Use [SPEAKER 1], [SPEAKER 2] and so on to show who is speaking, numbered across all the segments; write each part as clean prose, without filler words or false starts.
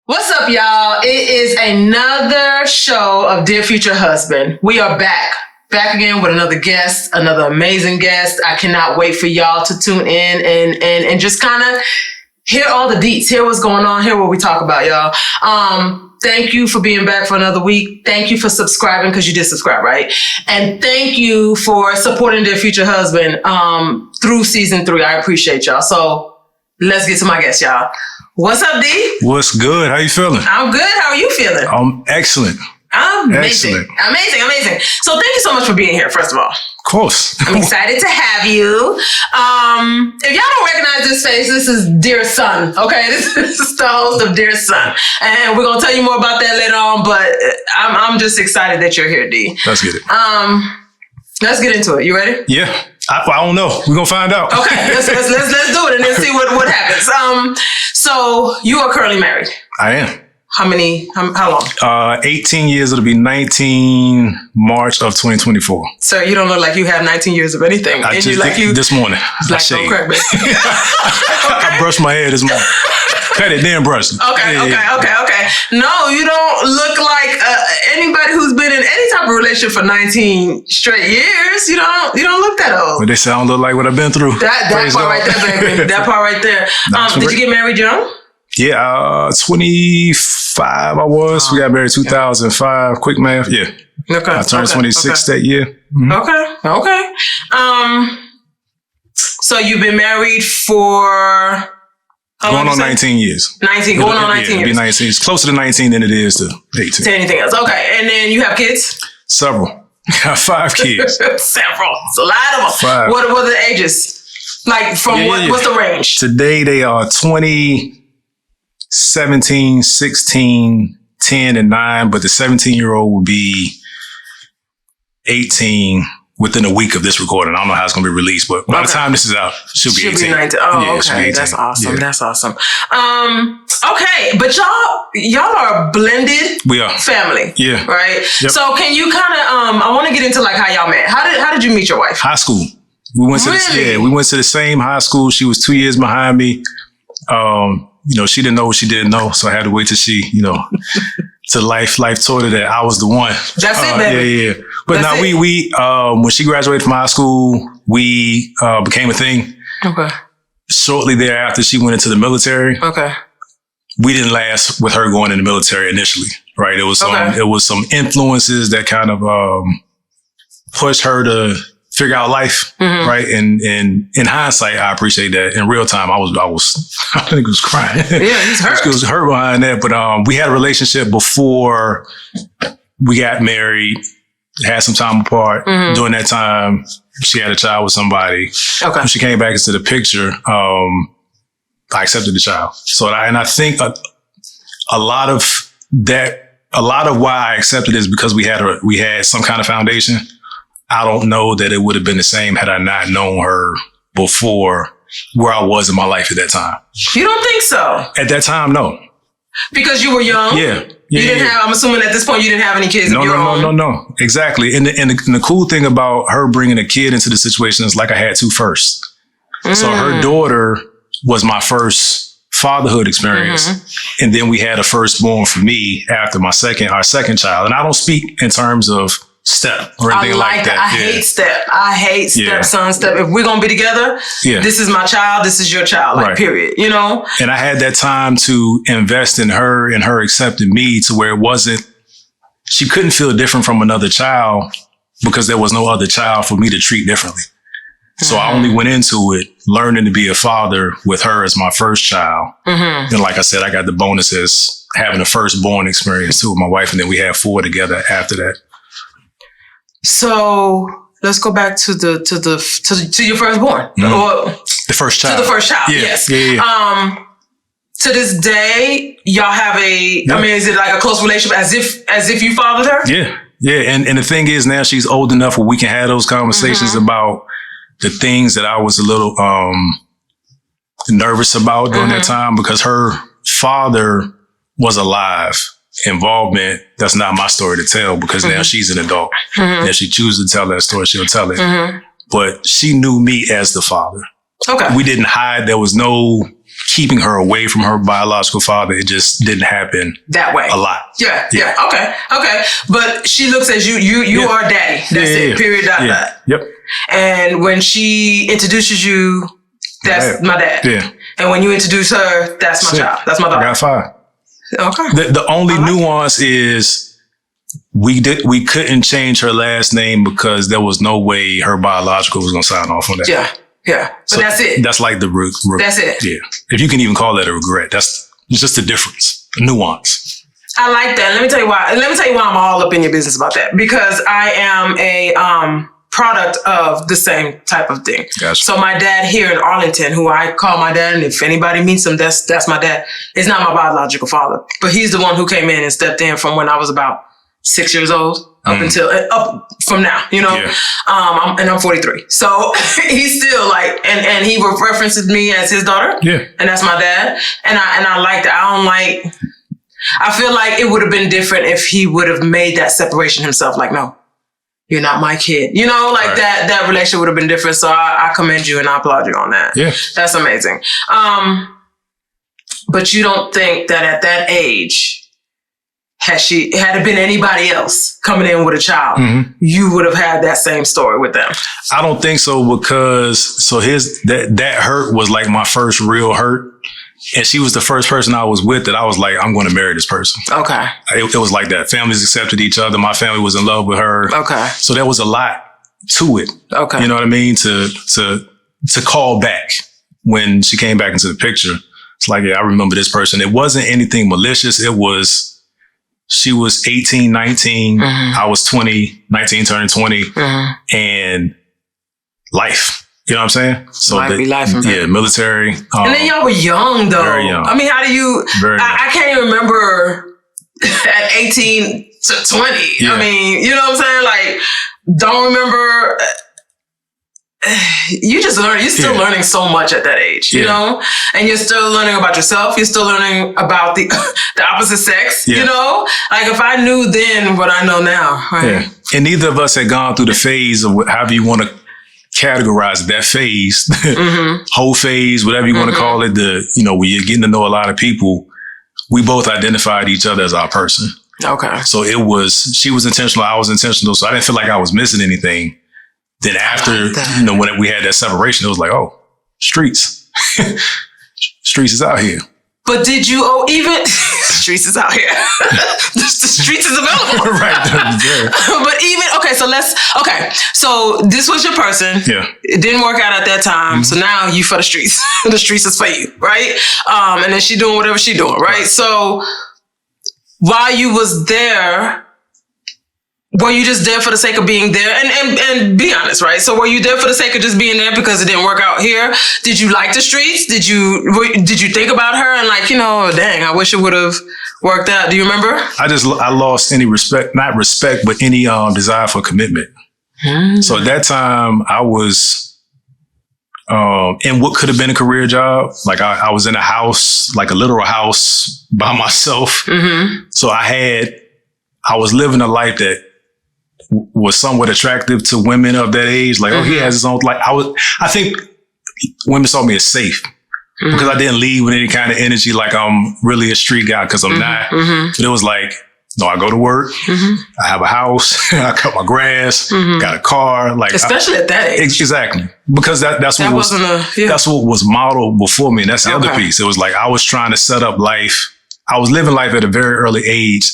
[SPEAKER 1] What's up, y'all? It is another show of Dear Future Husband. We are back again with another guest, another amazing guest. I cannot wait for y'all to tune in and just kind of hear all the deets, hear what's going on, hear what we talk about, y'all. Thank you for being back for another week. Thank you for subscribing, because you did subscribe, right? And thank you for supporting Dear Future Husband through season 3. I appreciate y'all. So let's get to my guest, y'all. What's up, D?
[SPEAKER 2] What's good? How you feeling?
[SPEAKER 1] I'm good. How are you feeling?
[SPEAKER 2] I'm excellent.
[SPEAKER 1] Amazing.
[SPEAKER 2] Excellent.
[SPEAKER 1] Amazing. So thank you so much for being here, first of all.
[SPEAKER 2] Of course.
[SPEAKER 1] I'm excited to have you. If y'all don't recognize this face, this is Dear Son, okay? This is the host of Dear Son. And we're going to tell you more about that later on, but I'm just excited that you're here, D.
[SPEAKER 2] Let's get it.
[SPEAKER 1] Let's get into it. You ready?
[SPEAKER 2] Yeah. I don't know. We're going to find out.
[SPEAKER 1] Okay, let's do it and then see what happens. So you are currently married.
[SPEAKER 2] I am.
[SPEAKER 1] How long?
[SPEAKER 2] 18 years. It'll be 19 March of 2024.
[SPEAKER 1] Sir, you don't look like you have 19 years of anything.
[SPEAKER 2] I just did this morning.
[SPEAKER 1] Like, don't crack me.
[SPEAKER 2] I brushed my hair this morning. Cut it, then brush it.
[SPEAKER 1] Okay. No, you don't look like anybody who's been in any type of relationship for 19 straight years. You don't look that old.
[SPEAKER 2] But they say I don't look like what I've been through.
[SPEAKER 1] That part right there, baby. That part right there. Did you get married young?
[SPEAKER 2] Yeah, 25 I was. We got married 2005. Quick math. Yeah.
[SPEAKER 1] Okay.
[SPEAKER 2] I turned 26 that year. Mm-hmm.
[SPEAKER 1] Okay. So you've been married for...
[SPEAKER 2] Going on 19 years.
[SPEAKER 1] 19, going on 19 years.
[SPEAKER 2] It'll be 19. It's closer to 19 than it is to 18.
[SPEAKER 1] To anything else. Okay. And then you have kids?
[SPEAKER 2] Several. Got 5 kids.
[SPEAKER 1] Several. It's a lot of them.
[SPEAKER 2] 5.
[SPEAKER 1] What are the ages? Like from what's the range?
[SPEAKER 2] Today they are 20, 17, 16, 10, and 9. But the 17-year-old will be 18 within a week of this recording. I don't know how it's going to be released, but by the time this is out, she'll be 18.
[SPEAKER 1] 19. Oh, yeah, okay. That's awesome. Yeah. That's awesome. Okay, but y'all are a blended family.
[SPEAKER 2] Yeah.
[SPEAKER 1] Right?
[SPEAKER 2] Yep.
[SPEAKER 1] So can you kind of, I want to get into like how y'all met. How did you meet your wife?
[SPEAKER 2] High school. We went to the same high school. She was 2 years behind me. She didn't know what she didn't know, so I had to wait till she, to life taught her that I was the one.
[SPEAKER 1] That's it, baby.
[SPEAKER 2] Yeah. But now we when she graduated from high school, we became a thing.
[SPEAKER 1] Okay.
[SPEAKER 2] Shortly thereafter, she went into the military.
[SPEAKER 1] Okay.
[SPEAKER 2] We didn't last with her going in the military initially, right? It was some influences that kind of pushed her to figure out life, right? And in hindsight, I appreciate that. In real time, I think it was crying.
[SPEAKER 1] Yeah, he's hurt.
[SPEAKER 2] It was hurt behind that. But we had a relationship before we got married, had some time apart. During that time, she had a child with somebody. Okay. When she came back into the picture, I accepted the child. So, I think a lot of why I accepted is because we had some kind of foundation. I don't know that it would have been the same had I not known her before where I was in my life at that time. You
[SPEAKER 1] don't think so?
[SPEAKER 2] At that time, no.
[SPEAKER 1] Because you were young?
[SPEAKER 2] Yeah.
[SPEAKER 1] You didn't have, I'm assuming at this point you didn't have any kids of your own?
[SPEAKER 2] No. Exactly. And the cool thing about her bringing a kid into the situation is like I had 2 first. So her daughter was my first fatherhood experience. And then we had a firstborn for me after our second child. And I don't speak in terms of step or anything like that.
[SPEAKER 1] I hate step. I hate step, son, step. If we're going to be together, this is my child, this is your child, period, And
[SPEAKER 2] I had that time to invest in her and her accepting me to where she couldn't feel different from another child because there was no other child for me to treat differently. So I only went into it learning to be a father with her as my first child. And like I said, I got the bonus as having a firstborn experience too with my wife. And then we had 4 together after that.
[SPEAKER 1] So let's go back to your firstborn, or
[SPEAKER 2] the first child.
[SPEAKER 1] To the first child, yes. Yeah. To this day, y'all have I mean, is it like a close relationship as if you fathered her?
[SPEAKER 2] Yeah. And the thing is, now she's old enough where we can have those conversations about the things that I was a little nervous about during that time because her father was alive. Involvement, that's not my story to tell because now she's an adult. And if she chooses to tell that story, she'll tell it. But she knew me as the father. Okay. We didn't hide. There was no keeping her away from her biological father. It just didn't happen
[SPEAKER 1] that way
[SPEAKER 2] a lot.
[SPEAKER 1] Yeah. Okay. But she looks at you are daddy. That's it. Period. Dot.
[SPEAKER 2] Yep.
[SPEAKER 1] And when she introduces you, that's my dad.
[SPEAKER 2] Yeah.
[SPEAKER 1] And when you introduce her, that's my child. That's my daughter.
[SPEAKER 2] I got 5.
[SPEAKER 1] Okay.
[SPEAKER 2] The only nuance is we couldn't change her last name because there was no way her biological was going to sign off on that.
[SPEAKER 1] Yeah. But so that's it.
[SPEAKER 2] That's like the
[SPEAKER 1] that's it.
[SPEAKER 2] Yeah. If you can even call that a regret, it's just a difference, a nuance.
[SPEAKER 1] I like that. Let me tell you why. I'm all up in your business about that, because I am a product of the same type of thing.
[SPEAKER 2] Gotcha.
[SPEAKER 1] So my dad here in Arlington, who I call my dad, and if anybody meets him, that's my dad. It's not my biological father, but he's the one who came in and stepped in from when I was about 6 years old up from now,
[SPEAKER 2] Yeah.
[SPEAKER 1] I'm 43. So he's still like, and he references me as his daughter.
[SPEAKER 2] Yeah.
[SPEAKER 1] And that's my dad. And I like that. I feel like it would have been different if he would have made that separation himself. Like, no, you're not my kid. Right. that relationship would have been different. So I commend you and I applaud you on that.
[SPEAKER 2] Yeah.
[SPEAKER 1] That's amazing. But you don't think that at that age, had it been anybody else coming in with a child, you would have had that same story with them?
[SPEAKER 2] I don't think so, because that hurt was like my first real hurt. And she was the first person I was with that I was like, I'm going to marry this person. Okay. It was like that. Families accepted each other. My family was in love with her. Okay. So there was a lot to it. Okay. You know what I mean? To call back when she came back into the picture. It's like, yeah, I remember this person. It wasn't anything malicious. It was, she was 18, 19. I was 20, 19 turning 20. And life. You know what I'm saying? So life, military.
[SPEAKER 1] And then y'all were young, though.
[SPEAKER 2] Very young.
[SPEAKER 1] I mean, how do you? I can't even remember at 18 to 20. Yeah. I mean, you know what I'm saying? Like, don't remember. You just learn. You're still learning so much at that age, you know, and you're still learning about yourself. You're still learning about the opposite sex. You know, like if I knew then what I know now, right?
[SPEAKER 2] Yeah. And neither of us had gone through the phase of however you want to categorize that phase, whole phase, whatever you want to call it, where you're getting to know a lot of people. We both identified each other as our person. Okay. So she was intentional, I was intentional. So I didn't feel like I was missing anything. Then after, when we had that separation, it was like, oh, streets. Streets is out here.
[SPEAKER 1] But did you, streets is out here. The streets is available.
[SPEAKER 2] Right.
[SPEAKER 1] But so this was your person. Yeah. It didn't work out at that time. So now you for the streets. The streets is for you, right? And then she doing whatever she doing, right? So while you was there, were you just there for the sake of being there? And be honest, right? So were you there for the sake of just being there because it didn't work out here? Did you like the streets? Did you think about her and like, dang, I wish it would have worked out? Do you remember?
[SPEAKER 2] I lost any respect, not respect, but any desire for commitment. So at that time I was in what could have been a career job. Like I was in a house, like a literal house by myself. So I was living a life that was somewhat attractive to women of that age. Like, he has his own, like I think women saw me as safe because I didn't leave with any kind of energy. Like I'm really a street guy, because I'm not. But it was like, no, I go to work. I have a house. I cut my grass. Got a car. Like, especially at that age. Exactly. Because that's what was modeled before me. And that's the other piece. It was like, I was trying to set up life. I was living life at a very early age.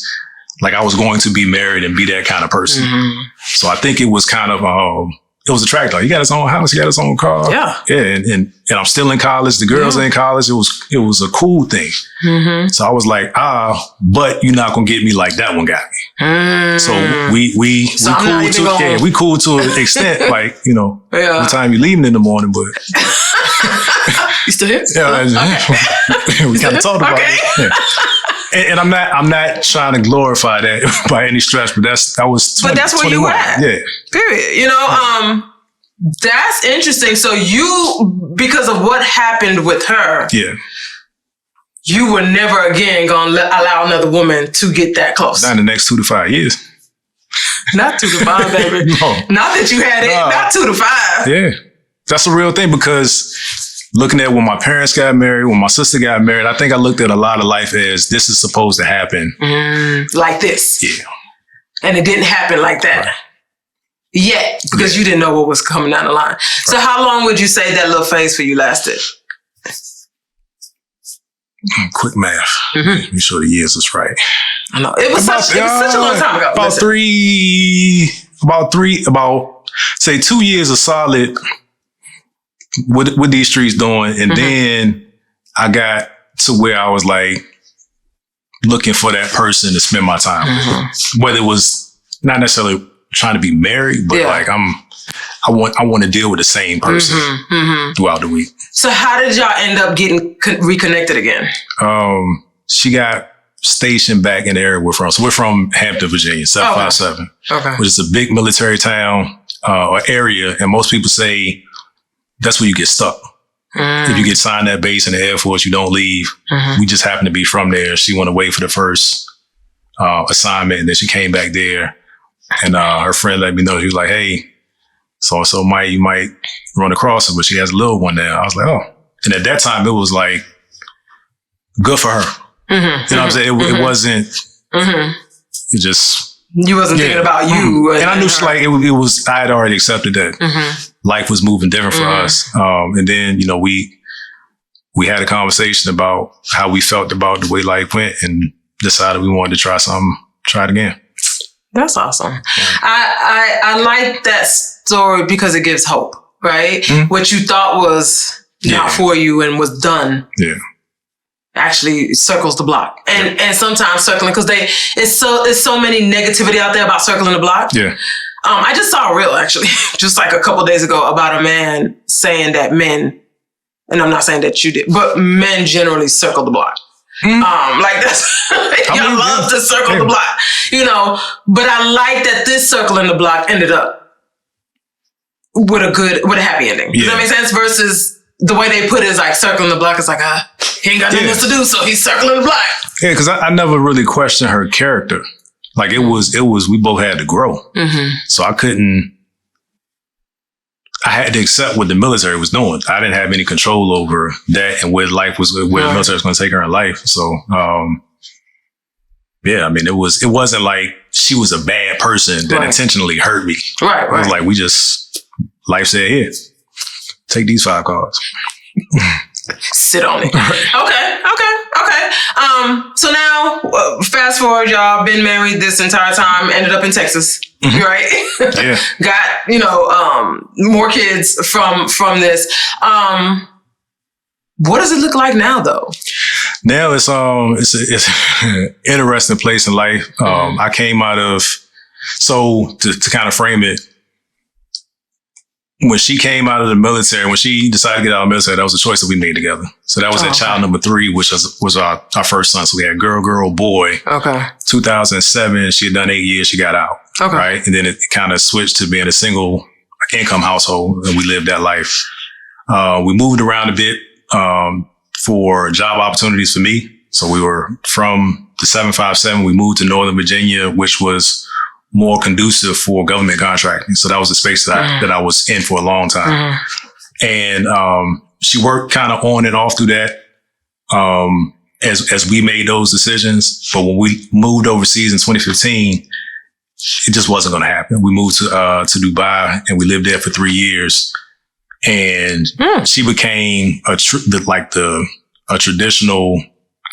[SPEAKER 2] Like I was going to be married and be that kind of person. So I think it was kind of, it was attractive. Like, he got his own house, he got his own car. Yeah. And I'm still in college. The girls are in college. It was a cool thing. So I was like, but you're not going to get me like that one got me. So we cool to an extent. Like, the time you leaving in the morning, but.
[SPEAKER 1] You still here?
[SPEAKER 2] Yeah. We kind of talked about it. Yeah. And I'm not trying to glorify that by any stretch, but that was 20,
[SPEAKER 1] but that's where 21. You at.
[SPEAKER 2] Yeah.
[SPEAKER 1] Period. That's interesting. So you, because of what happened with her, you were never again going to allow another woman to get that close.
[SPEAKER 2] Not in the next 2 to 5 years.
[SPEAKER 1] Not 2 to 5, baby. No. Not that you had it. Not 2 to 5.
[SPEAKER 2] Yeah. That's a real thing, because looking at when my parents got married, when my sister got married, I think I looked at a lot of life as this is supposed to happen.
[SPEAKER 1] Like this.
[SPEAKER 2] Yeah.
[SPEAKER 1] And it didn't happen like that. Right. Yet, because you didn't know what was coming down the line. Right. So how long would you say that little phase for you lasted?
[SPEAKER 2] Quick math. Be sure the years is right.
[SPEAKER 1] I know. It was such a long time ago.
[SPEAKER 2] About say 2 years of solid what these streets doing. And then I got to where I was like looking for that person to spend my time with. Whether it was not necessarily trying to be married, but like I want to deal with the same person throughout the week. So how did y'all end up getting reconnected again? She got stationed back in the area we're from. So we're from Hampton, Virginia, 757, which is a big military town or area. And most people say that's where you get stuck. If you get signed that base in the Air Force, you don't leave. We just happen to be from there. She went away for the first assignment, and then she came back there. And her friend let me know. She was like, hey, so you might run across her, but she has a little one now. I was like, oh. And at that time, it was like, good for her. You know what I'm saying? It wasn't, it just. You wasn't thinking about you. And I knew I had already accepted that life was moving different for us. And then, you know, we had a conversation about how we felt about the way life went and decided we wanted to try it again. That's awesome. Yeah. I like that story because it gives hope, right? What you thought was not for you and was done. Yeah. Actually circles the block. And sometimes circling, because it's so many negativity out there about circling the block. Yeah. I just saw a reel actually, just like a couple of days ago about a man saying that men, and I'm not saying that you did, but men generally circle the block. Like that's, y'all love to circle the block, you know, but I like that this circling the block ended up with a happy ending. Does that make sense? Versus the way they put it is like circling the block is like, he ain't got nothing else to do, so he's circling the block. Yeah, because I never really questioned her character. Like it was, we both had to grow. So I had to accept what the military was doing. I didn't have any control over that and where the military was going to take her in life. So, I mean, it wasn't like she was a bad person that intentionally hurt me. Right. It was like, life said, here, take these 5 cards. Sit on it. Okay. So now, fast forward, y'all been married this entire time, ended up in Texas, right? Yeah. Got, more kids from this. What does it look like now, though? Now it's an interesting place in life. I came out of, so to kind of frame it, when she came out of the military, when she decided to get out of the military, that was a choice that we made together. So that was at child number 3, which was our first son. So we had girl, boy. Okay. 2007, she had done 8 years, she got out. Okay. Right. And then it kind of switched to being a single income household, and we lived that life. We moved around a bit for job opportunities for me. So we were from the 757, we moved to Northern Virginia, which was more conducive for government contracting. So that was the space that I was in for a long time. And she worked kind of on and off through that as we made those decisions. But when we moved overseas in 2015, it just wasn't going to happen. We moved to Dubai and we lived there for 3 years. And she became a traditional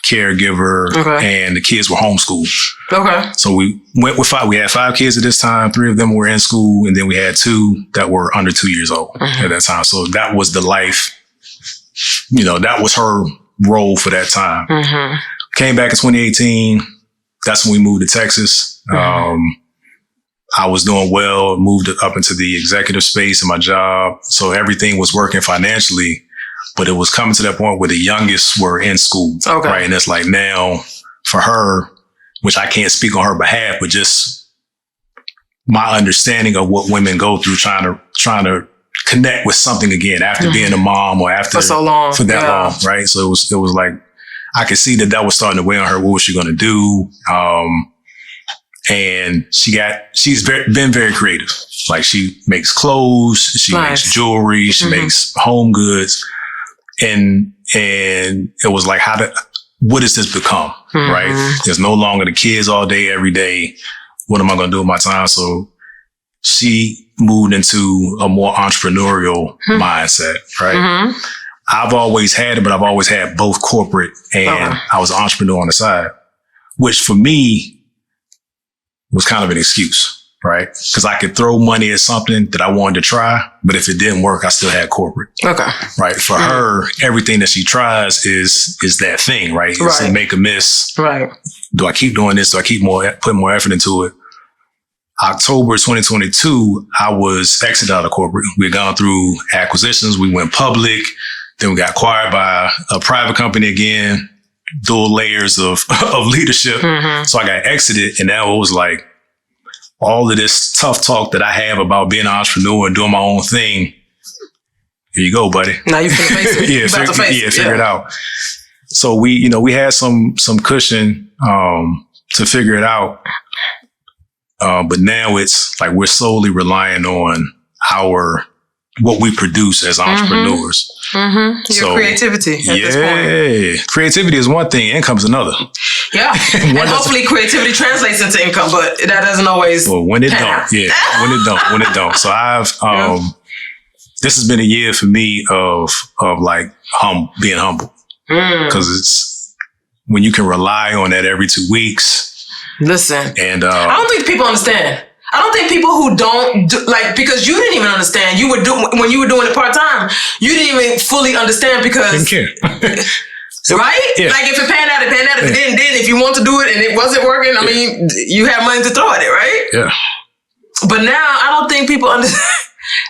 [SPEAKER 2] caregiver, and the kids were homeschooled. Okay. So we went with 5. We had 5 kids at this time. 3 of them were in school, and then we had 2 that were under 2 years old at that time. So that was the life, that was her role for that time. Came back in 2018. That's when we moved to Texas. I was doing well, moved up into the executive space in my job. So everything was working financially. But it was coming to that point where the youngest were in school, right? And it's like now for her, which I can't speak on her behalf, but just my understanding of what women go through trying to connect with something again after being a mom or after for so long, long, right? So it was like I could see that was starting to weigh on her. What was she going to do? And she's been very creative. Like she makes clothes, she makes jewelry, she makes home goods. And it was like, what has this become? Right? There's no longer the kids all day, every day. What am I going to do with my time? So she moved into a more entrepreneurial mindset, right? I've always had it, but I've always had both corporate and I was an entrepreneur on the side, which for me was kind of an excuse. Right? Because I could throw money at something that I wanted to try, but if it didn't work, I still had corporate. Okay. Right. For her, everything that she tries is that thing, right? It's a make a miss. Right. Do I keep doing this? Do I keep putting more effort into it? October 2022, I was exited out of corporate. We had gone through acquisitions. We went public. Then we got acquired by a private company again, dual layers of leadership. So I got exited, and that was like, all of this tough talk that I have about being an entrepreneur and doing my own thing. Here you go, buddy. Now you finna face it. Figure it out. So we had some cushion to figure it out. But now it's like we're solely relying on what we produce as entrepreneurs. Your creativity at this point. Creativity is one thing, income is another. Yeah. And hopefully creativity translates into income, but that doesn't always. Well, when it don't. Yeah. When it don't. So this has been a year for me of like being humble. Because it's when you can rely on that every 2 weeks. Listen. And I don't think people understand. I don't think people who don't because you didn't even understand. When you were doing it part-time, you didn't even fully understand because. Didn't care. Right? Yeah. Like if it panned out, it panned out. If it didn't, if you want to do it and it wasn't working, I mean, you have money to throw at it, right? Yeah. But now I don't think people understand.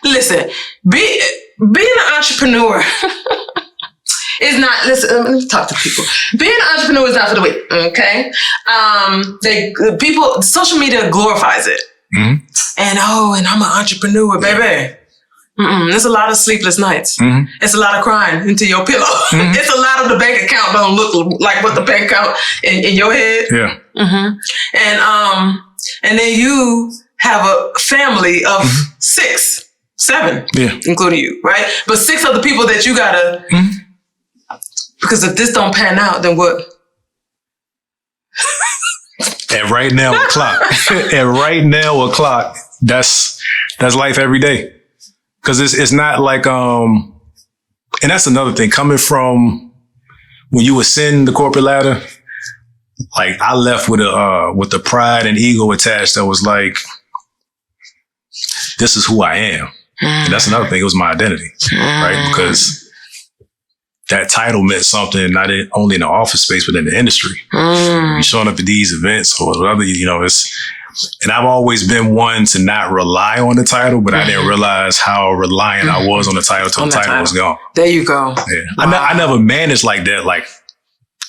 [SPEAKER 2] Listen, being an entrepreneur is not, listen, let me talk to people. Being an entrepreneur is not for the weak, okay? Social media glorifies it. And I'm an entrepreneur, baby. There's a lot of sleepless nights. It's a lot of crying into your pillow. It's a lot of the bank account don't look like what the bank account in your head. Yeah. And then you have a family of 6, 7, including you, right? But 6 other people that you gotta. Because if this don't pan out, then what? And right now o'clock, that's life every day. Cause it's not like, and that's another thing coming from when you ascend the corporate ladder, like I left with the pride and ego attached that was like, this is who I am. And that's another thing. It was my identity, right? Because that title meant something not only in the office space, but in the industry. You showing up at these events or whatever, and I've always been one to not rely on the title, but I didn't realize how reliant I was on the title till the title was gone. There you go. Yeah. Wow. I never managed like that. Like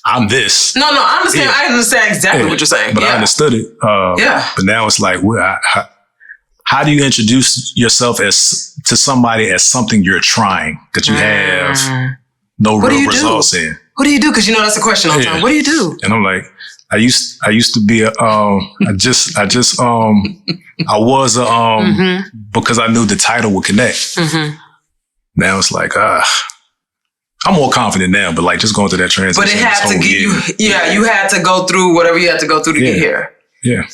[SPEAKER 2] I'm this. No, I understand. Yeah. I understand exactly what you're saying. But I understood it. But now it's like, how do you introduce yourself to somebody as something you're trying that you have no real results in? What do you do? Because that's a question all the time. What do you do? And I'm like, I used to be I was because I knew the title would connect. Now it's like, I'm more confident now, but like just going through that transition. But it had to get you, you had to go through whatever you had to go through to get here. Yeah.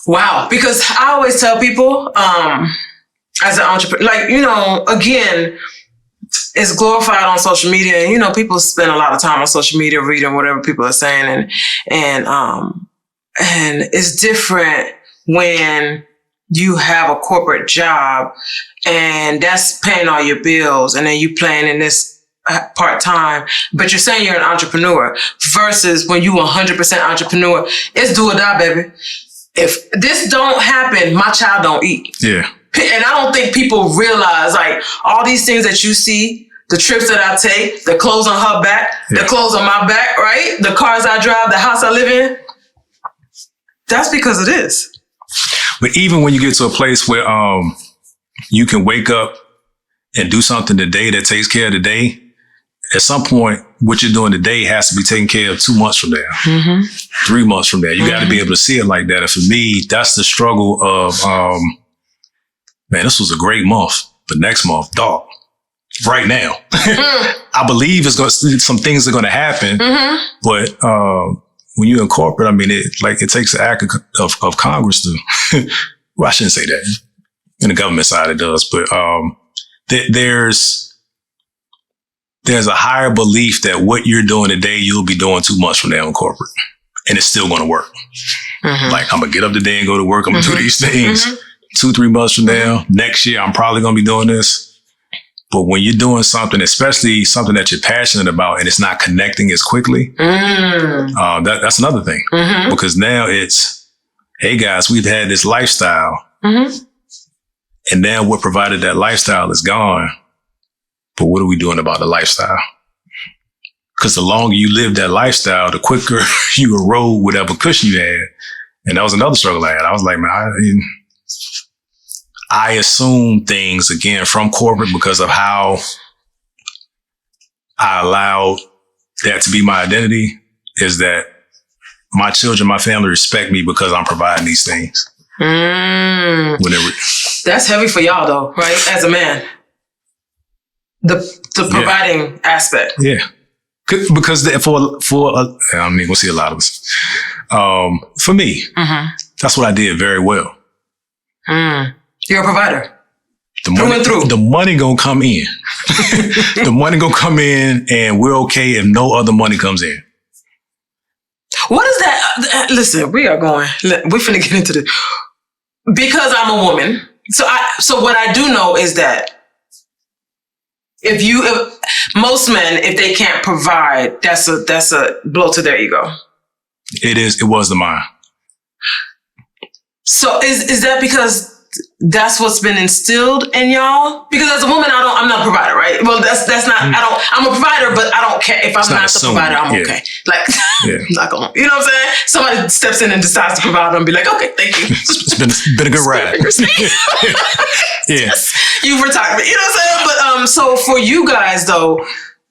[SPEAKER 2] Wow. Because I always tell people, as an entrepreneur, like, again, it's glorified on social media, and people spend a lot of time on social media reading whatever people are saying, and it's different when you have a corporate job and that's paying all your bills, and then you playing in this part time, but you're saying you're an entrepreneur versus when you 100% entrepreneur, it's do or die, baby. If this don't happen, my child don't eat. Yeah. And I don't think people realize, like, all these things that you see, the trips that I take, the clothes on her back, the clothes on my back, right? The cars I drive, the house I live in. That's because of this. But even when you get to a place where you can wake up and do something today that takes care of the day, at some point, what you're doing today has to be taken care of 2 months from now, 3 months from now. You got to be able to see it like that. And for me, that's the struggle of, man, this was a great month. The next month, dog. right now. I believe some things are going to happen, but when you're in corporate, I mean, it takes an act of Congress to. Well, I shouldn't say that. In the government side, it does, but there's a higher belief that what you're doing today, you'll be doing 2 months from now in corporate, and it's still going to work. Like, I'm gonna get up today and go to work. I'm gonna do these things. 2-3 months from now, next year, I'm probably gonna be doing this. But when you're doing something, especially something that you're passionate about, and it's not connecting as quickly, that's another thing. Because now it's, hey guys, we've had this lifestyle, and now what provided that lifestyle is gone. But what are we doing about the lifestyle? Because the longer you live that lifestyle, the quicker you erode whatever cushion you had. And that was another struggle I had. I was like, man, I assume things again from corporate because of how I allowed that to be my identity, is that my children, my family respect me because I'm providing these things.
[SPEAKER 1] That's heavy for y'all though, right? As a man. The providing aspect.
[SPEAKER 2] Yeah. Because for I'm going to see a lot of us. For me, that's what I did very well.
[SPEAKER 1] You're a provider.
[SPEAKER 2] The money gonna come in. The money gonna come in, and we're okay if no other money comes in.
[SPEAKER 1] What is that? Listen, we're finna get into this. Because I'm a woman. So what I do know is that if most men, if they can't provide, that's a blow to their ego.
[SPEAKER 2] It was the mine.
[SPEAKER 1] So is that because that's what's been instilled in y'all? Because as a woman, I'm not a provider, right? Well, that's not, I'm a provider, but I don't care if I'm not the provider, I'm okay. Like, I'm not gonna, you know what I'm saying? Somebody steps in and decides to provide and be like, okay, thank you.
[SPEAKER 2] It's been a good ride. Yeah.
[SPEAKER 1] You've retired me, you know what I'm saying? But, so for you guys though,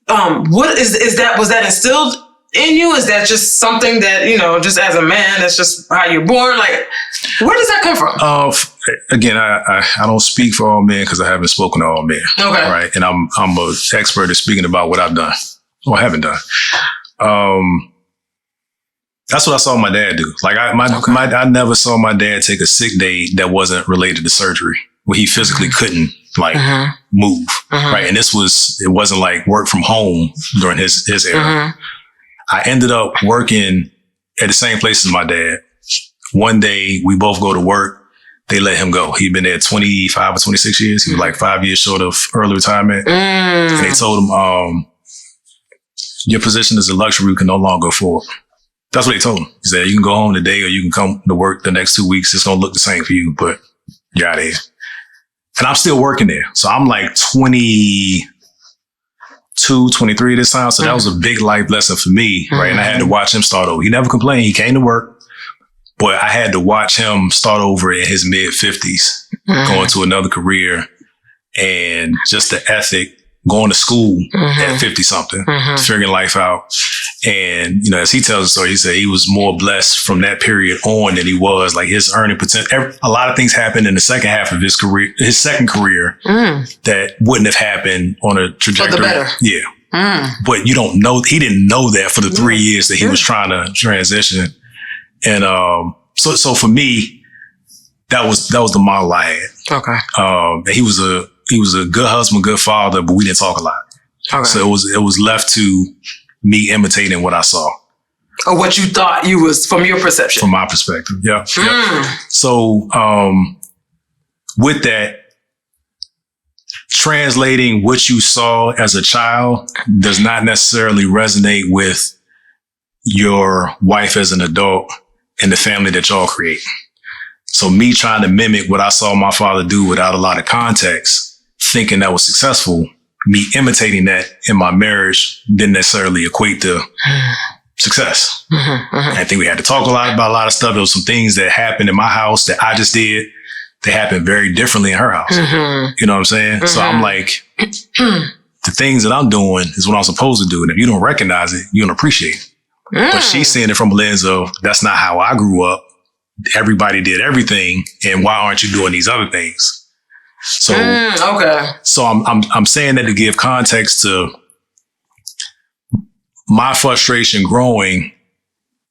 [SPEAKER 1] what was that instilled in you? Is that just something that, just as a man, that's just how you're born? Like, where does that come from?
[SPEAKER 2] Again, I don't speak for all men because I haven't spoken to all men. Okay. Right. And I'm an expert at speaking about what I've done or haven't done. That's what I saw my dad do. Like I never saw my dad take a sick day that wasn't related to surgery, where he physically couldn't move. Right. And it wasn't like work from home during his era. I ended up working at the same place as my dad. One day we both go to work. They let him go. He'd been there 25 or 26 years. He was like 5 years short of early retirement. And they told him, your position as a luxury we can no longer afford. That's what they told him. He said, you can go home today or you can come to work the next 2 weeks. It's going to look the same for you, but you're out of here. And I'm still working there. So I'm like 22, 23 this time. So that was a big life lesson for me, right? And I had to watch him start over. He never complained. He came to work, but I had to watch him start over in his mid 50s, going to another career, and just the ethic, going to school at 50 something, figuring life out. And, as he tells the story, he said he was more blessed from that period on than he was. Like his earning potential, a lot of things happened in the second half of his career, his second career, that wouldn't have happened on a trajectory. For the better. Yeah. But you don't know, he didn't know that for the 3 years that he was trying to transition. And so for me, that was the model I had. Okay. He was a good husband, good father, but we didn't talk a lot. Okay. So it was left to me imitating what I saw.
[SPEAKER 1] Or what you thought you was from your perception.
[SPEAKER 2] From my perspective. Yeah. Yep. So with that, translating what you saw as a child does not necessarily resonate with your wife as an adult and the family that y'all create. So me trying to mimic what I saw my father do without a lot of context, thinking that was successful, me imitating that in my marriage didn't necessarily equate to success. I think we had to talk about a lot of stuff. There was some things that happened in my house that I just did. They happened very differently in her house. You know what I'm saying? So I'm like, the things that I'm doing is what I'm supposed to do. And if you don't recognize it, you don't appreciate it. But she's seeing it from a lens of, that's not how I grew up. Everybody did everything. And why aren't you doing these other things? So,
[SPEAKER 1] okay.
[SPEAKER 2] So I'm saying that to give context to my frustration growing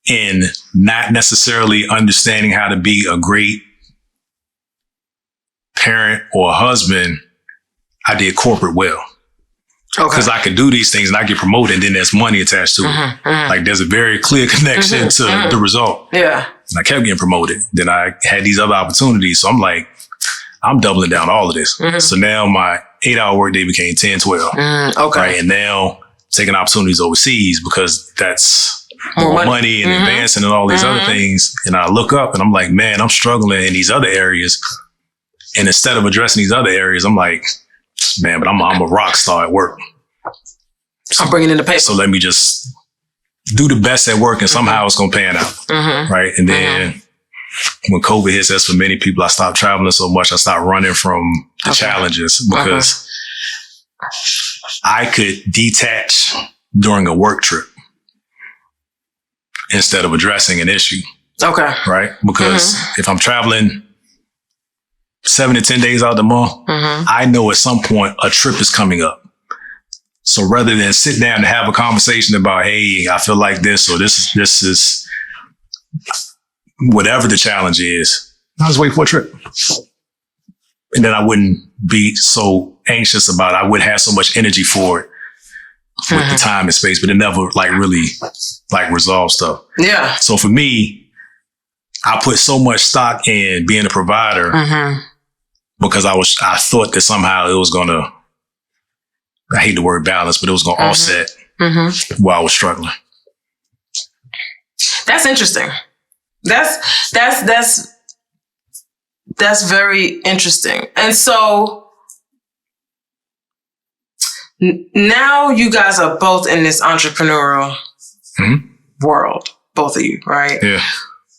[SPEAKER 2] in not necessarily understanding how to be a great parent or husband. I did corporate well. Because I could do these things and I get promoted and then there's money attached to it. Like there's a very clear connection to the result.
[SPEAKER 1] Yeah.
[SPEAKER 2] And I kept getting promoted. Then I had these other opportunities. So I'm like, I'm doubling down all of this. So now my 8-hour workday became 10, 12. Right? And now taking opportunities overseas because that's more money and advancing and all these other things. And I look up and I'm like, man, I'm struggling in these other areas. And instead of addressing these other areas, I'm like, man, but I'm a rock star at work.
[SPEAKER 1] I'm bringing in the paper.
[SPEAKER 2] So let me just do the best at work and somehow it's going to pan out. Right. And then when COVID hits, as for many people, I stopped traveling so much. I stopped running from the challenges because I could detach during a work trip instead of addressing an issue. Okay. Right. Because if I'm traveling 7 to 10 days out of the month, I know at some point a trip is coming up. So rather than sit down and have a conversation about, hey, I feel like this or this is whatever the challenge is, I'll just wait for a trip. And then I wouldn't be so anxious about it. I wouldn't have so much energy for it with the time and space, but it never really resolve stuff. Yeah. So for me, I put so much stock in being a provider because I thought that somehow it was gonna, I hate the word balance, but it was gonna offset while I was struggling.
[SPEAKER 1] That's interesting. That's very interesting. And so now you guys are both in this entrepreneurial world, both of you, right? Yeah.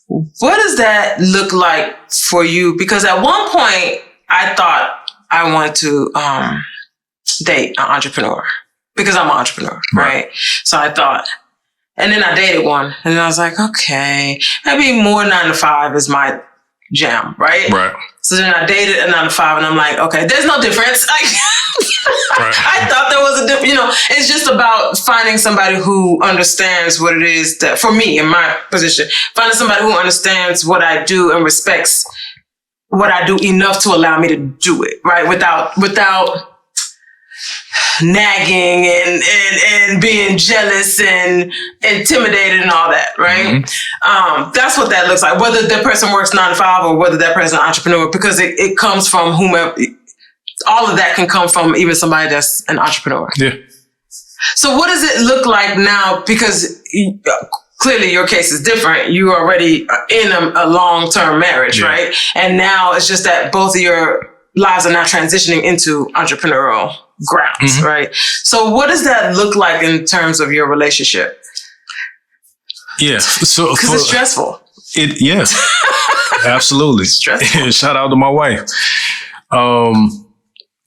[SPEAKER 1] What does that look like for you? Because at one point I thought I wanted to date an entrepreneur because I'm an entrepreneur, right? So I thought, and then I dated one and I was like, okay, maybe more 9 to 5 is my jam, right? Right. So then I dated a 9 to 5 and I'm like, okay, there's no difference. I thought there was a difference, it's just about finding somebody who understands what it is that, for me, in my position, finding somebody who understands what I do and respects what I do enough to allow me to do it, right? Without nagging and being jealous and intimidated and all that, right? That's what that looks like. Whether that person works 9 to 5 or whether that person is an entrepreneur, because it comes from whomever. All of that can come from even somebody that's an entrepreneur. Yeah. So what does it look like now? Because clearly your case is different. You are already in a long-term marriage, right? And now it's just that both of your lives are now transitioning into entrepreneurial grounds, right? So what does that look like in terms of your relationship? Yeah. So because it's stressful.
[SPEAKER 2] Absolutely. Stressful. Shout out to my wife.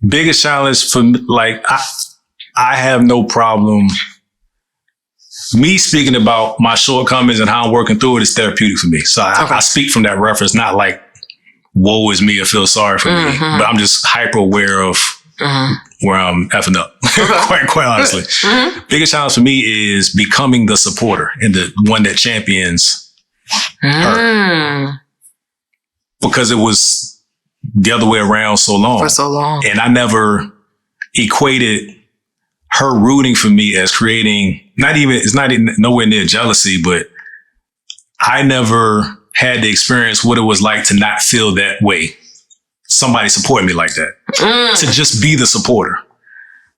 [SPEAKER 2] Biggest challenge for me, I have no problem. Me speaking about my shortcomings and how I'm working through it is therapeutic for me. So I speak from that reference, not like woe is me or feel sorry for me, but I'm just hyper aware of where I'm effing up, quite honestly. Biggest challenge for me is becoming the supporter and the one that champions her. Because it was the other way around for so long. And I never equated her rooting for me as creating, it's not even nowhere near jealousy, but I never had to experience what it was like to not feel that way. Somebody supporting me like that. To just be the supporter.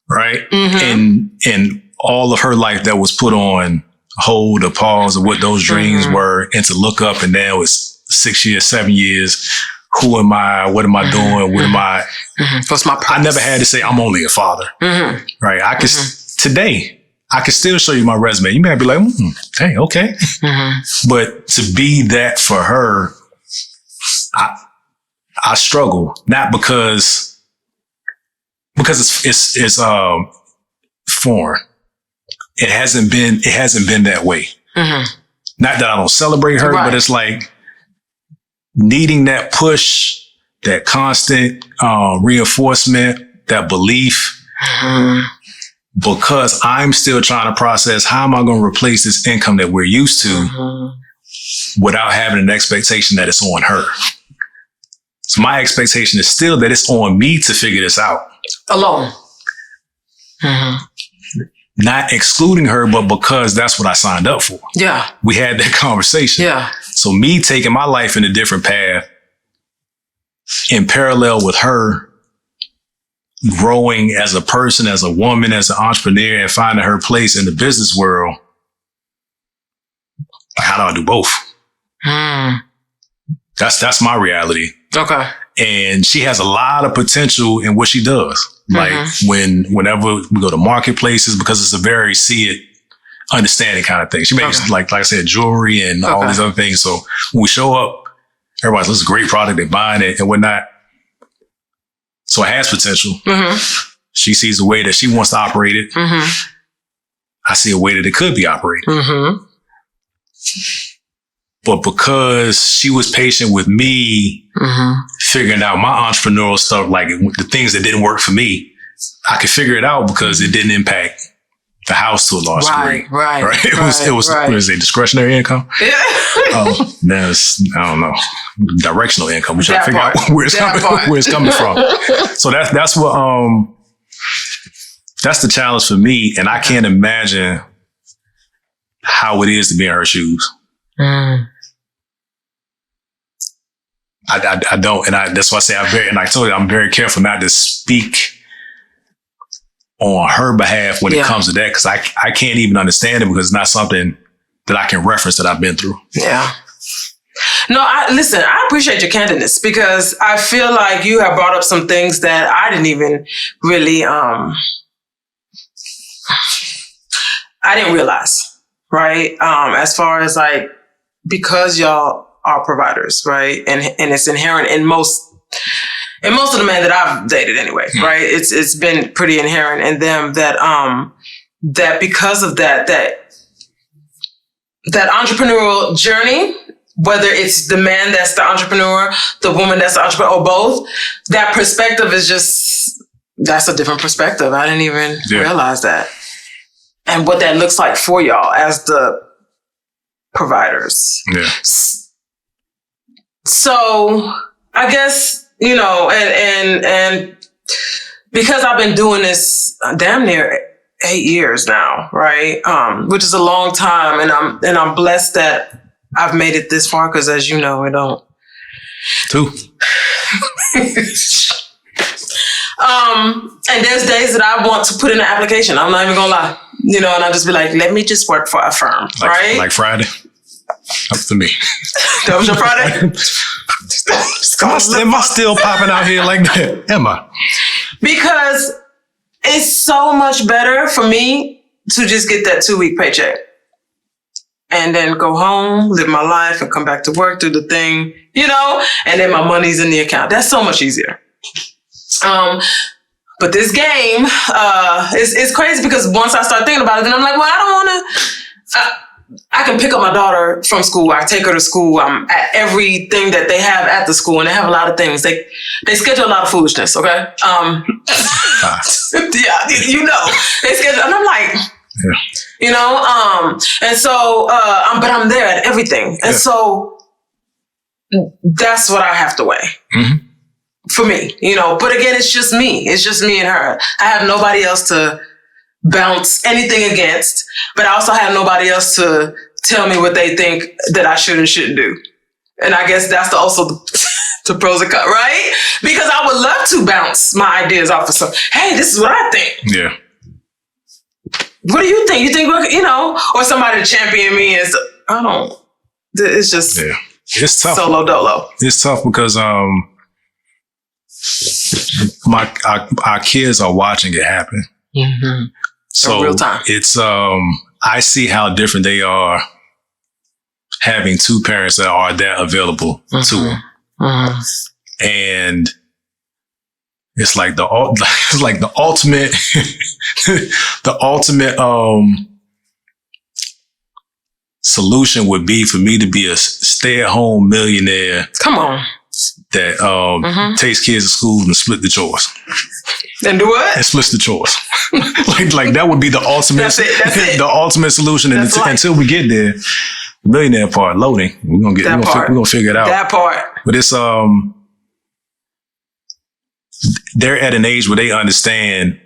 [SPEAKER 2] Right? And all of her life that was put on hold or pause of what those dreams were, and to look up and now it's 6 years, 7 years. Who am I? What am I doing? What am I? What's my purpose? I never had to say I'm only a father. Right? I could today, I could still show you my resume. You may be like, hey, okay. But to be that for her, I struggle. Not because it's foreign. It hasn't been that way. Not that I don't celebrate her, but it's like needing that push that constant reinforcement, that belief, because I'm still trying to process how am I going to replace this income that we're used to without having an expectation that it's on her. So my expectation is still that it's on me to figure this out.
[SPEAKER 1] Alone.
[SPEAKER 2] Not excluding her, but because that's what I signed up for.
[SPEAKER 1] Yeah.
[SPEAKER 2] We had that conversation.
[SPEAKER 1] Yeah.
[SPEAKER 2] So me taking my life in a different path in parallel with her growing as a person, as a woman, as an entrepreneur, and finding her place in the business world. How do I do both? That's my reality. Okay. And she has a lot of potential in what she does. Like whenever we go to marketplaces, because it's a very see it, understanding kind of thing. She makes like I said, jewelry and all these other things. So when we show up, everybody's, this is a great product, they're buying it and whatnot. So it has potential. She sees the way that she wants to operate it. I see a way that it could be operated. But because she was patient with me, figuring out my entrepreneurial stuff, like the things that didn't work for me, I could figure it out because it didn't impact the house to a large degree. Right. It was a discretionary income. Now it's, I don't know, directional income. We try to figure out where it's coming from. So that's what that's the challenge for me, and I can't imagine how it is to be in her shoes. I don't, and that's why I say I told you I'm very careful not to speak on her behalf when it comes to that, because I can't even understand it because it's not something that I can reference that I've been through. Yeah.
[SPEAKER 1] No, listen, I appreciate your candidness because I feel like you have brought up some things that I didn't even really, I didn't realize, right? As far as like, because y'all are providers, right? And it's inherent in most of the men that I've dated anyway, right? It's been pretty inherent in them that because of that entrepreneurial journey, whether it's the man that's the entrepreneur, the woman that's the entrepreneur, or both, that perspective is just, that's a different perspective. I didn't even realize that. And what that looks like for y'all as the providers. Yeah. So I guess, you know, and because I've been doing this damn near 8 years now, right? Which is a long time, and I'm blessed that I've made it this far, because as you know, I don't.
[SPEAKER 2] 2.
[SPEAKER 1] And there's days that I want to put in an application. I'm not even gonna lie, you know, and I'll just be like, let me just work for a firm, right?
[SPEAKER 2] Like Friday. Up to me.
[SPEAKER 1] That was your Friday?
[SPEAKER 2] Am I still popping out here like that? Am I?
[SPEAKER 1] Because it's so much better for me to just get that 2-week paycheck and then go home, live my life, and come back to work, do the thing, you know, and then my money's in the account. That's so much easier. But this game is crazy, because once I start thinking about it, then I'm like, well, I don't want to. I can pick up my daughter from school. I take her to school. I'm at everything that they have at the school, and they have a lot of things. They schedule a lot of foolishness. Okay. Yeah, you know, they schedule, and I'm like, you know, and so, but I'm there at everything, and so that's what I have to weigh. For me, you know, but again, it's just me. It's just me and her. I have nobody else to bounce anything against, but I also have nobody else to tell me what they think that I should and shouldn't do. And I guess that's also the pros and cons, right? Because I would love to bounce my ideas off of some, hey, this is what I think. Yeah. What do you think? You think, you know, or somebody to champion me is, I don't, it's just,
[SPEAKER 2] it's tough.
[SPEAKER 1] Solo dolo.
[SPEAKER 2] It's tough because, our kids are watching it happen. So in real time. It's I see how different they are having 2 parents that are that available to them, and it's like the ultimate the ultimate solution would be for me to be a stay-at-home millionaire.
[SPEAKER 1] Come on.
[SPEAKER 2] that takes kids to school and split the chores.
[SPEAKER 1] And do what?
[SPEAKER 2] And splits the chores. like that would be the ultimate.
[SPEAKER 1] That's it.
[SPEAKER 2] The ultimate solution. And until we get there, the millionaire part, loading, we're gonna figure it out.
[SPEAKER 1] That part.
[SPEAKER 2] But it's they're at an age where they understand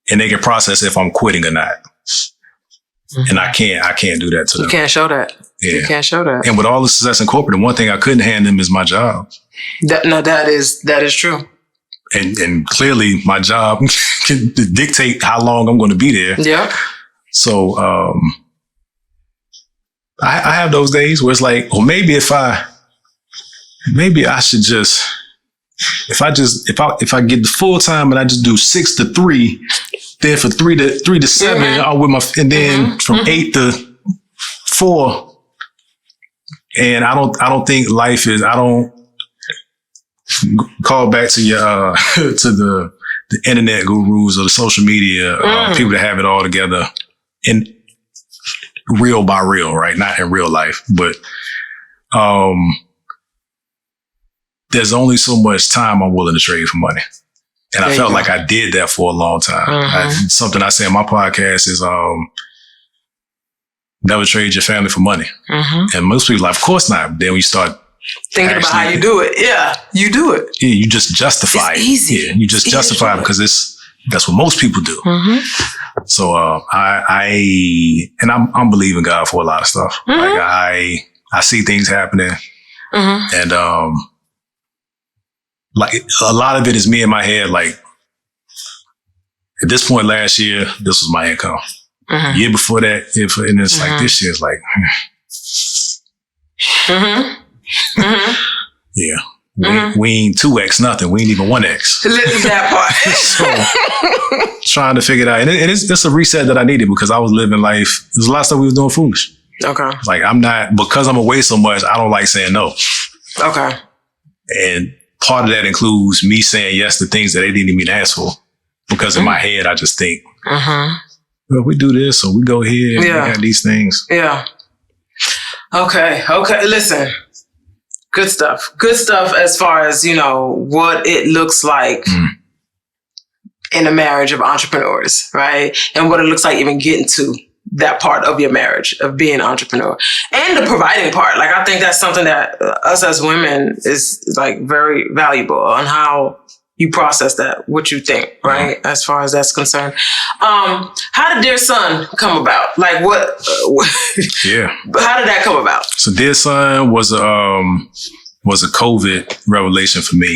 [SPEAKER 2] and they can process if I'm quitting or not. And I can't do that to them.
[SPEAKER 1] You can't show that. Yeah. You can't show that.
[SPEAKER 2] And with all the success in corporate, the one thing I couldn't hand them is my job.
[SPEAKER 1] That is true.
[SPEAKER 2] And clearly my job can dictate how long I'm going to be there.
[SPEAKER 1] Yeah.
[SPEAKER 2] So I have those days where it's like, well, maybe I should just, if I get the full time and I just do 6 to 3, then for 3 to 7, I'm with my, and then from 8 to 4. And I don't think life is, I don't call back to your, to the internet gurus or the social media, people that have it all together in real by real, right? Not in real life, but, there's only so much time I'm willing to trade for money. And I felt like I did that for a long time. Something I say in my podcast is, never trade your family for money. And most people are like, of course not. Then we start
[SPEAKER 1] thinking about how you do it. Yeah, you do it.
[SPEAKER 2] Yeah, you just justify it.
[SPEAKER 1] Easy.
[SPEAKER 2] Yeah, you just justify it because that's what most people do. So I'm believing God for a lot of stuff. Like I see things happening, and like a lot of it is me in my head. Like at this point last year, this was my income. Year before that, and it's like this year's like, yeah. We ain't 2x nothing. We ain't even 1x.
[SPEAKER 1] That part.
[SPEAKER 2] So trying to figure it out. And it's a reset that I needed because I was living life. There's a lot of stuff we was doing foolish.
[SPEAKER 1] Okay.
[SPEAKER 2] Like because I'm away so much, I don't like saying no. Okay. And part of that includes me saying yes to things that they didn't even ask for. Because in my head, I just think, well, we do this or we go here and we have these things.
[SPEAKER 1] Yeah. Okay. Listen. Good stuff. Good stuff as far as, what it looks like in a marriage of entrepreneurs, right? And what it looks like even getting to that part of your marriage, of being an entrepreneur. And the providing part. Like, I think that's something that us as women is, like, very valuable on how you process that, what you think, right? As far as that's concerned. How did Dear Son come about? Like, what
[SPEAKER 2] yeah.
[SPEAKER 1] How did that come about?
[SPEAKER 2] So Dear Son was a COVID revelation for me.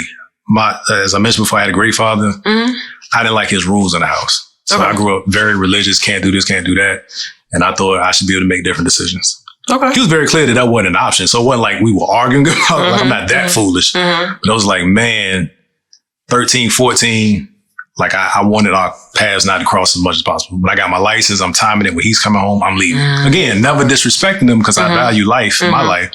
[SPEAKER 2] As I mentioned before, I had a great father. I didn't like his rules in the house. So I grew up very religious, can't do this, can't do that. And I thought I should be able to make different decisions. Okay. He was very clear that wasn't an option. So it wasn't like we were arguing about it. Like, I'm not that foolish. But I was like, man, 13, 14, like I wanted our paths not to cross as much as possible. When I got my license, I'm timing it when he's coming home, I'm leaving. Again, never disrespecting him because I value life, my life.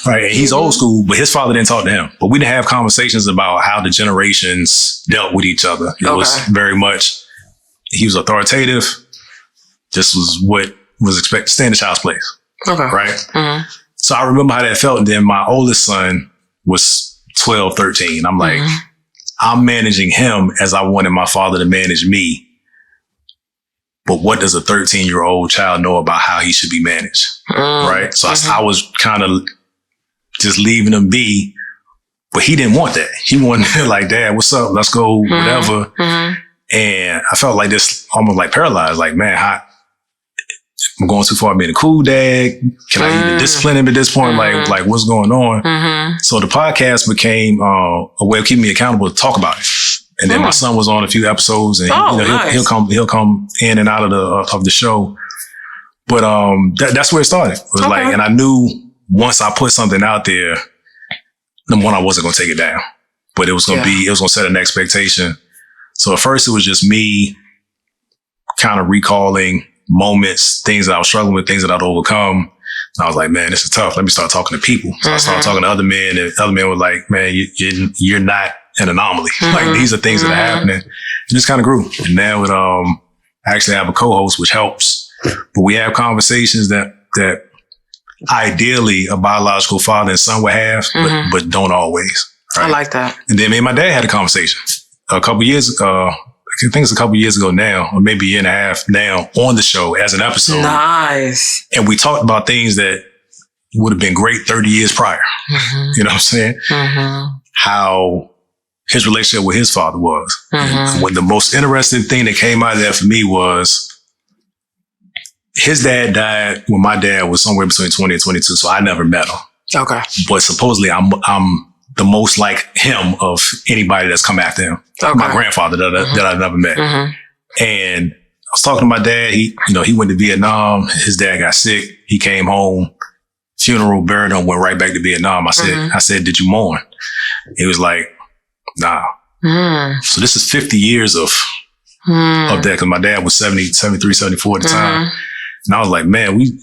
[SPEAKER 2] Right. And he's old school, but his father didn't talk to him. But we didn't have conversations about how the generations dealt with each other. It was very much, he was authoritative. This was what was expected. Stay in the child's place. Okay. Right. So I remember how that felt. And then my oldest son was 12, 13. I'm like, I'm managing him as I wanted my father to manage me. But what does a 13-year-old child know about how he should be managed? Right. So I was kind of just leaving him be, but he didn't want that. He wanted like, Dad, what's up? Let's go, whatever. And I felt like this almost like paralyzed. Like, man, I'm going too far being a cool dad. Can I even discipline him at this point? Like what's going on? So the podcast became a way of keeping me accountable to talk about it. And then my son was on a few episodes, and he'll come in and out of the show. But that's where it started. It was like, and I knew once I put something out there, number one, I wasn't going to take it down, but it was going to set an expectation. So at first it was just me kind of recalling moments, things that I was struggling with, things that I'd overcome. And I was like, man, this is tough. Let me start talking to people. So I started talking to other men, and other men were like, man, you're not an anomaly. Like, these are things that are happening. It just kind of grew. And now I actually have a co-host, which helps. But we have conversations that ideally a biological father and son would have, but don't always. Right?
[SPEAKER 1] I like that.
[SPEAKER 2] And then me and my dad had a conversation a couple years ago. I think it's a couple years ago now, or maybe a year and a half now, on the show as an episode.
[SPEAKER 1] Nice.
[SPEAKER 2] And we talked about things that would have been great 30 years prior. You know what I'm saying? How his relationship with his father was. And what the most interesting thing that came out of that for me was his dad died when my dad was somewhere between 20 and 22, so I never met him. Okay. But supposedly I'm the most like him of anybody that's come after him. Okay. My grandfather that I've never met. And I was talking to my dad. He went to Vietnam. His dad got sick. He came home. Funeral, buried him, went right back to Vietnam. I said, did you mourn? He was like, nah. So this is 50 years of that, because my dad was 70, 73, 74 at the time. And I was like, man, we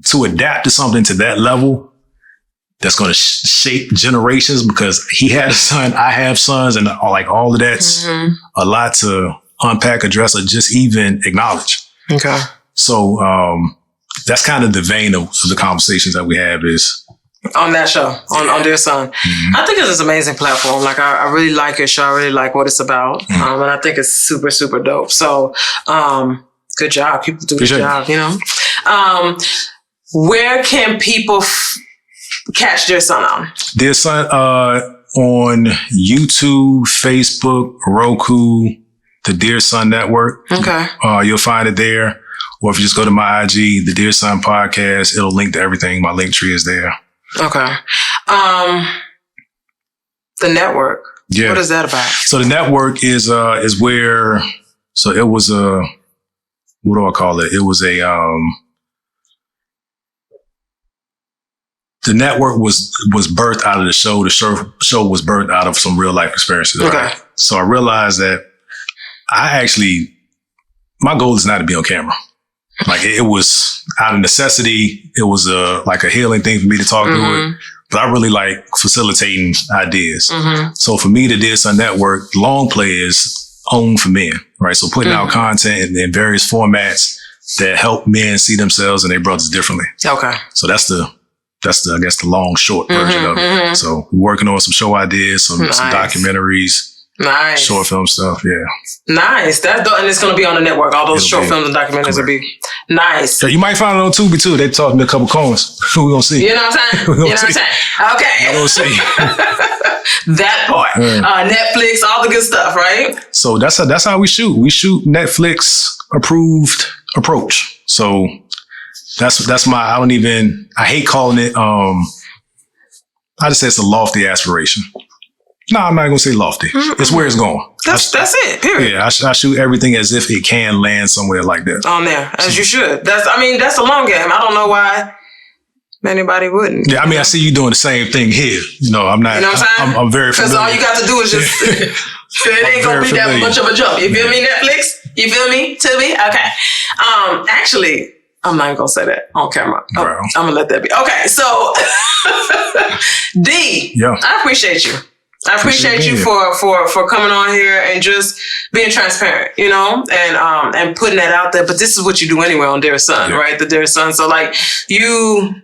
[SPEAKER 2] to adapt to something to that level that's going to shape generations, because he had a son, I have sons, and like all of that's a lot to unpack, address, or just even acknowledge. Okay. So that's kind of the vein of the conversations that we have is on that show, on Dear Son. I think it's an amazing platform. Like I really like your show. I really like what it's about. And I think it's super, super dope. So good job. Keep doing the job, you know. Where can people catch Dear Son on? Dear Son on YouTube, Facebook, Roku, the Dear Son Network. Okay. You'll find it there. Or if you just go to my IG, the Dear Son Podcast, it'll link to everything. My link tree is there. Okay. The network. Yeah. What is that about? So the network is where, so it was what do I call it? It was the network was birthed out of the show. The show was birthed out of some real life experiences. Okay. Right? So I realized that my goal is not to be on camera. Like it was out of necessity. It was like a healing thing for me to talk through it. But I really like facilitating ideas. So for me, the Dear Son Network, long play is owned for men, right? So putting out content in various formats that help men see themselves and their brothers differently. Okay. So that's the I guess the long short version of it. So we're working on some show ideas, some documentaries. Nice. Short film stuff, yeah. Nice. And it's going to be on the network. All those short films and documentaries will be nice. Yeah, you might find it on Tubi too. They taught me a couple coins. We're going to see. You know what I'm saying? Okay. We're going to see. That part. Netflix, all the good stuff, right? So that's how we shoot. We shoot Netflix approved approach. So that's my, I hate calling it, I just say it's a lofty aspiration. No, I'm not going to say lofty. It's where it's going. That's it, period. Yeah, I shoot everything as if it can land somewhere like that. On there, as you should. That's a long game. I don't know why anybody wouldn't. Yeah, I see you doing the same thing here. You know, I'm not. You know what I'm saying? I'm very familiar. Because all you got to do is just, it ain't going to be that much of a jump. You feel me, Netflix? You feel me, Tubi? Okay. Actually, I'm not going to say that on camera. I'm going to let that be. Okay, so, D, I appreciate you. I appreciate you for coming on here and just being transparent, you know, and putting that out there. But this is what you do anyway on Dear Son, right? The Dear Son. So like you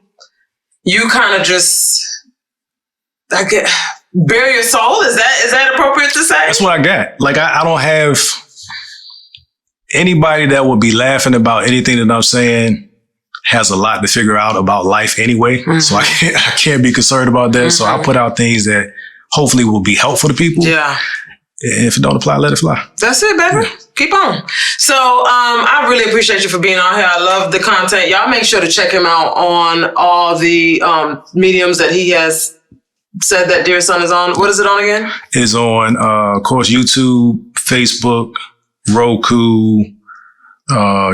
[SPEAKER 2] kind of just bare your soul. Is that appropriate to say? That's what I got. Like I don't have anybody that would be laughing about anything that I'm saying has a lot to figure out about life anyway. So I can't be concerned about that. So I put out things that hopefully will be helpful to people. Yeah. If it don't apply, let it fly. That's it, baby. Yeah. Keep on. So I really appreciate you for being on here. I love the content. Y'all make sure to check him out on all the mediums that he has said that Dear Son is on. What is it on again? It's on, of course, YouTube, Facebook, Roku.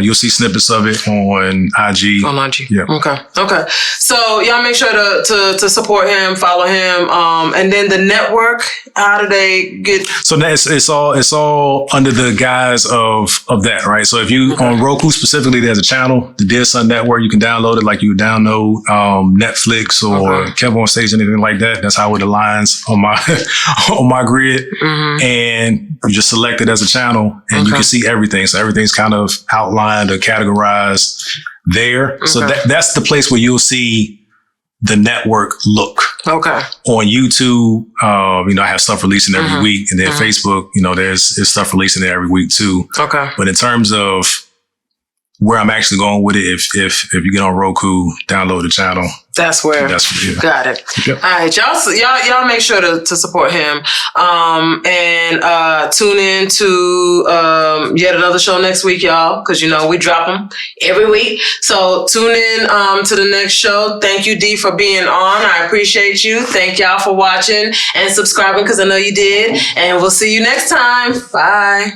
[SPEAKER 2] You'll see snippets of it on IG. On IG. Yeah. Okay. So y'all make sure to support him, follow him. And then the network, how do they get? So it's all under the guise of that, right? So if you on Roku specifically, there's a channel, the Dear Son Network. You can download it like you would download Netflix or Kevin on Stage, anything like that. That's how it aligns on my grid. And you just select it as a channel, and you can see everything. So everything's kind of outlined or categorized there. So that's the place where you'll see the network look.
[SPEAKER 1] Okay.
[SPEAKER 2] On YouTube, I have stuff releasing every week, and then Facebook, there's stuff releasing there every week too. Okay. But in terms of where I'm actually going with it, if you get on Roku, download the channel. Got it. Yep. All right, y'all make sure to support him, and tune in to yet another show next week, y'all, because we drop them every week. So tune in to the next show. Thank you, Dee, for being on. I appreciate you. Thank y'all for watching and subscribing, because I know you did. And we'll see you next time. Bye.